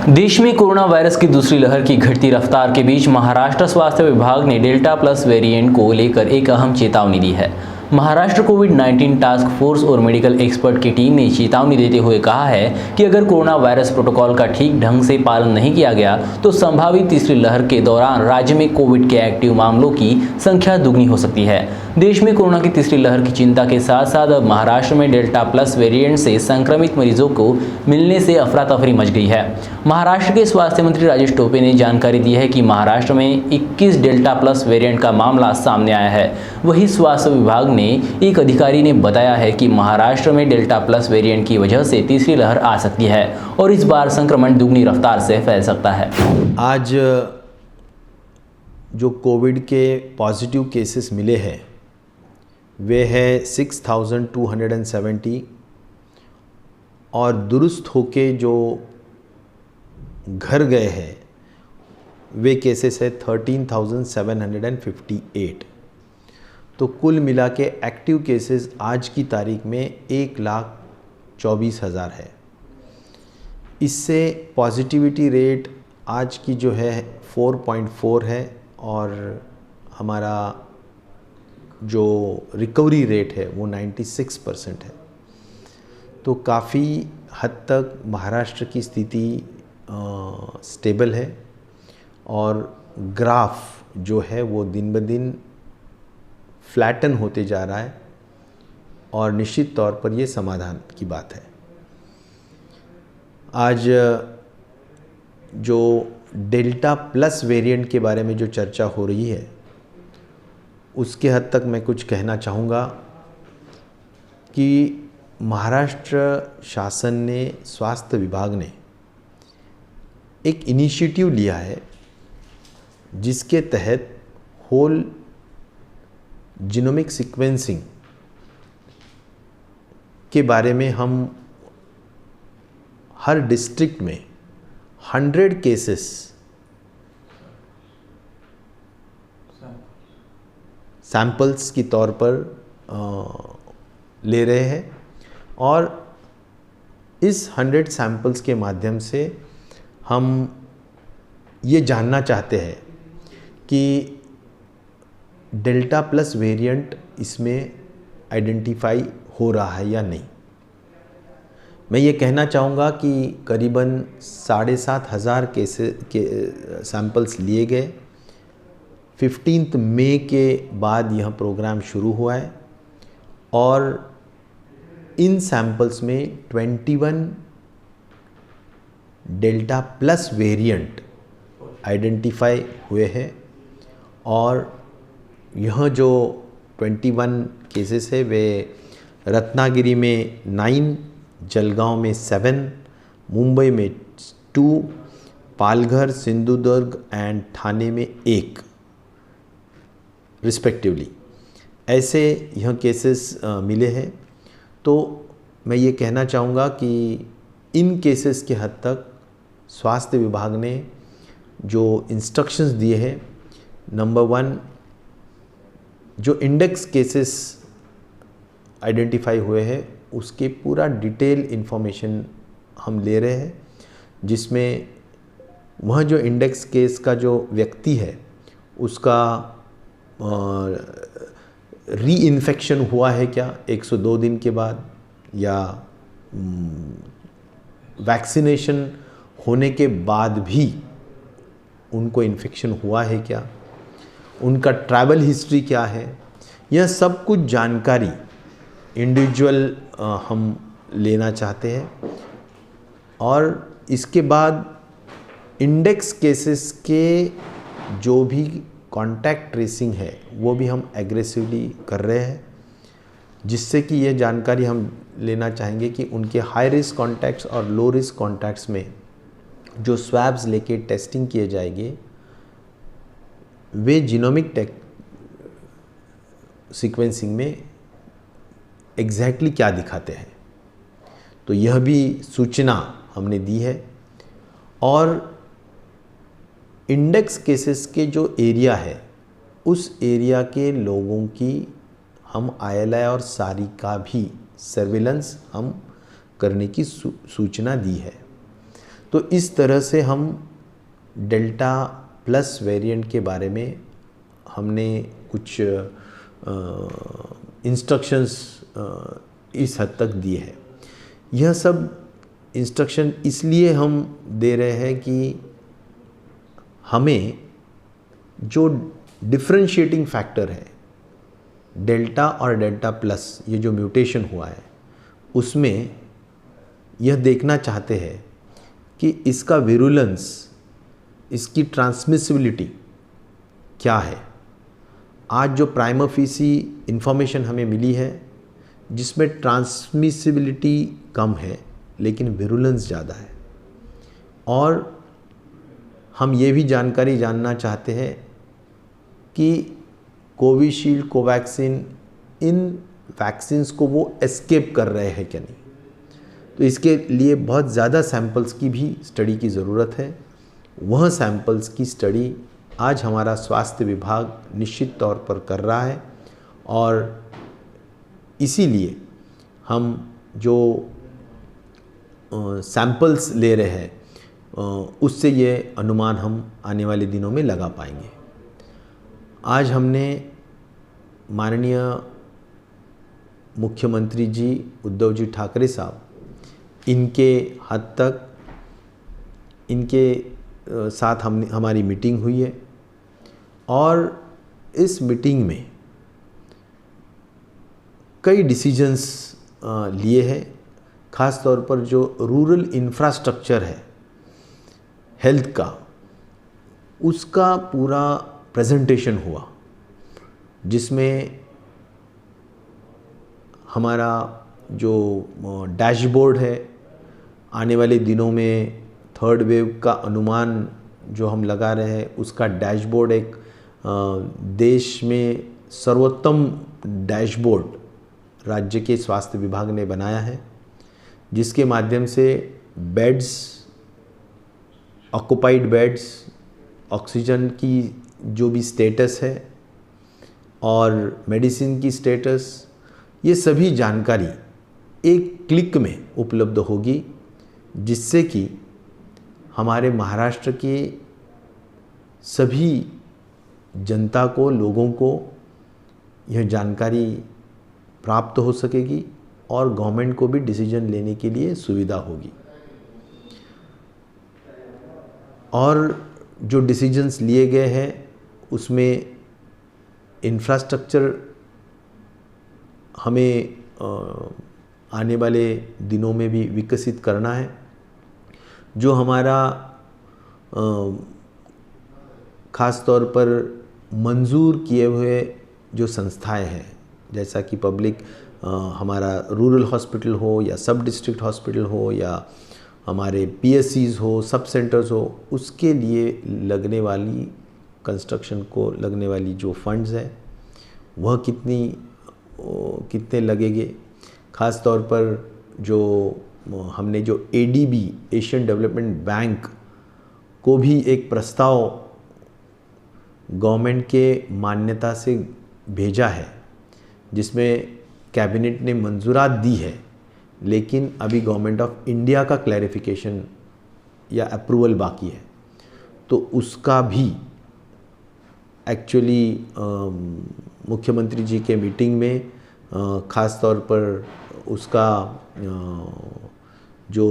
देश में corona virus की दूसरी लहर की घटती रफ्तार के बीच महाराष्ट्र स्वास्थ्य विभाग ने डेल्टा प्लस वेरिएंट को लेकर एक अहम चेतावनी दी है। महाराष्ट्र कोविड-19 टास्क फोर्स और मेडिकल एक्सपर्ट की टीम ने चेतावनी देते हुए कहा है कि अगर कोरोना वायरस प्रोटोकॉल का ठीक ढंग से पालन नहीं किया गया तो संभावित तीसरी लहर के दौरान राज्य में कोविड के एक्टिव मामलों की संख्या दुगनी हो सकती है। देश में कोरोना की तीसरी लहर की चिंता के साथ साथ अब महाराष्ट्र में डेल्टा प्लस वेरिएंट से संक्रमित मरीजों को मिलने से अफरा तफरी मच गई है। महाराष्ट्र के स्वास्थ्य मंत्री राजेश टोपे ने जानकारी दी है कि महाराष्ट्र में 21 डेल्टा प्लस वेरिएंट का मामला सामने आया है। वहीं स्वास्थ्य विभाग ने एक अधिकारी ने बताया है कि महाराष्ट्र में डेल्टा प्लस वेरिएंट की वजह से तीसरी लहर आ सकती है और इस बार संक्रमण दुगनी रफ्तार से फैल सकता है। आज जो कोविड के पॉजिटिव केसेस मिले हैं वे है 6,270 और दुरुस्त होके जो घर गए हैं वे केसेस है 13,758। तो कुल मिला के एक्टिव केसेस आज की तारीख में 1,24,000 है। इससे पॉजिटिविटी रेट आज की जो है 4.4 है और हमारा जो रिकवरी रेट है वो 96% है। तो काफ़ी हद तक महाराष्ट्र की स्थिति स्टेबल है और ग्राफ जो है वो दिन ब दिन फ्लैटन होते जा रहा है और निश्चित तौर पर ये समाधान की बात है। आज जो डेल्टा प्लस वेरिएंट के बारे में जो चर्चा हो रही है उसके हद तक मैं कुछ कहना चाहूँगा कि महाराष्ट्र शासन ने, स्वास्थ्य विभाग ने एक इनिशिएटिव लिया है जिसके तहत होल जीनोमिक सीक्वेंसिंग के बारे में हम हर डिस्ट्रिक्ट में 100 केसेस सैंपल्स की तौर पर ले रहे हैं और इस 100 सैंपल्स के माध्यम से हम ये जानना चाहते हैं कि डेल्टा प्लस वेरिएंट इसमें आइडेंटिफाई हो रहा है या नहीं। मैं ये कहना चाहूँगा कि करीबन 7,500 केसेस के सैंपल्स लिए गए। 15 मई के बाद यह प्रोग्राम शुरू हुआ है और इन सैंपल्स में 21 डेल्टा प्लस वेरिएंट आइडेंटिफाई हुए हैं और यह जो 21 केसेस है वे रत्नागिरी में 9, जलगांव में 7, मुंबई में 2, पालघर, सिंधुदुर्ग एंड ठाणे में 1 रिस्पेक्टिवली ऐसे यह केसेस मिले हैं। तो मैं ये कहना चाहूँगा कि इन केसेस के हद तक स्वास्थ्य विभाग ने जो इंस्ट्रक्शंस दिए हैं, नंबर 1 जो इंडेक्स केसेस आइडेंटिफाई हुए हैं उसके पूरा डिटेल इन्फॉर्मेशन हम ले रहे हैं, जिसमें वह जो इंडेक्स केस का जो व्यक्ति है उसका री इन्फेक्शन हुआ है क्या 102 दिन के बाद, या वैक्सीनेशन होने के बाद भी उनको इन्फेक्शन हुआ है क्या, उनका ट्रैवल हिस्ट्री क्या है, यह सब कुछ जानकारी इंडिविजुअल हम लेना चाहते हैं। और इसके बाद इंडेक्स केसेस के जो भी कॉन्टैक्ट ट्रेसिंग है वो भी हम एग्रेसिवली कर रहे हैं, जिससे कि ये जानकारी हम लेना चाहेंगे कि उनके हाई रिस्क कॉन्टैक्ट्स और लो रिस्क कॉन्टैक्ट्स में जो स्वैब्स लेके टेस्टिंग किए जाएंगे वे जीनोमिक सीक्वेंसिंग में एग्जैक्टली क्या दिखाते हैं। तो यह भी सूचना हमने दी है। और इंडेक्स केसेस के जो एरिया है उस एरिया के लोगों की हम ILI और सारी का भी सर्विलेंस हम करने की सूचना दी है। तो इस तरह से हम डेल्टा प्लस वेरिएंट के बारे में हमने कुछ इंस्ट्रक्शंस इस हद तक दिए हैं। यह सब इंस्ट्रक्शन इसलिए हम दे रहे हैं कि हमें जो डिफरेंशिएटिंग फैक्टर है डेल्टा और डेल्टा प्लस, ये जो म्यूटेशन हुआ है उसमें यह देखना चाहते हैं कि इसका विरुलेंस, इसकी ट्रांसमिसिबिलिटी क्या है। आज जो प्राइमा फेसी इंफॉर्मेशन हमें मिली है जिसमें ट्रांसमिसिबिलिटी कम है लेकिन विरुलेंस ज़्यादा है, और हम ये भी जानकारी जानना चाहते हैं कि कोविशील्ड, कोवैक्सिन, इन वैक्सीन्स को वो एस्केप कर रहे हैं क्या नहीं। तो इसके लिए बहुत ज़्यादा सैंपल्स की भी स्टडी की ज़रूरत है। वह सैंपल्स की स्टडी आज हमारा स्वास्थ्य विभाग निश्चित तौर पर कर रहा है, और इसीलिए हम जो सैंपल्स ले रहे हैं उससे ये अनुमान हम आने वाले दिनों में लगा पाएंगे। आज हमने माननीय मुख्यमंत्री जी उद्धव जी ठाकरे साहब, इनके हद तक इनके साथ हमारी मीटिंग हुई है, और इस मीटिंग में कई डिसीजंस लिए हैं। ख़ास तौर पर जो रूरल इंफ्रास्ट्रक्चर है हेल्थ का, उसका पूरा प्रेजेंटेशन हुआ, जिसमें हमारा जो डैशबोर्ड है आने वाले दिनों में थर्ड वेव का अनुमान जो हम लगा रहे हैं उसका डैशबोर्ड एक देश में सर्वोत्तम डैशबोर्ड राज्य के स्वास्थ्य विभाग ने बनाया है, जिसके माध्यम से बेड्स, ऑक्युपाइड बेड्स, ऑक्सीजन की जो भी स्टेटस है और मेडिसिन की स्टेटस, ये सभी जानकारी एक क्लिक में उपलब्ध होगी, जिससे कि हमारे महाराष्ट्र के सभी जनता को, लोगों को यह जानकारी प्राप्त हो सकेगी और गवर्नमेंट को भी डिसीजन लेने के लिए सुविधा होगी। और जो डिसीजंस लिए गए हैं उसमें इंफ्रास्ट्रक्चर हमें आने वाले दिनों में भी विकसित करना है। जो हमारा ख़ास तौर पर मंजूर किए हुए जो संस्थाएं हैं, जैसा कि पब्लिक हमारा रूरल हॉस्पिटल हो या सब डिस्ट्रिक्ट हॉस्पिटल हो या हमारे पीएससीज हो, सब सेंटर्स हो, उसके लिए लगने वाली कंस्ट्रक्शन को लगने वाली जो फंड्स हैं वह कितने लगेंगे। ख़ास तौर पर जो हमने जो एडीबी, एशियन डेवलपमेंट बैंक को भी एक प्रस्ताव गवर्नमेंट के मान्यता से भेजा है, जिसमें कैबिनेट ने मंजूरात दी है, लेकिन अभी गवर्नमेंट ऑफ इंडिया का क्लैरिफिकेशन या अप्रूवल बाकी है। तो उसका भी एक्चुअली मुख्यमंत्री जी के मीटिंग में ख़ास तौर पर उसका जो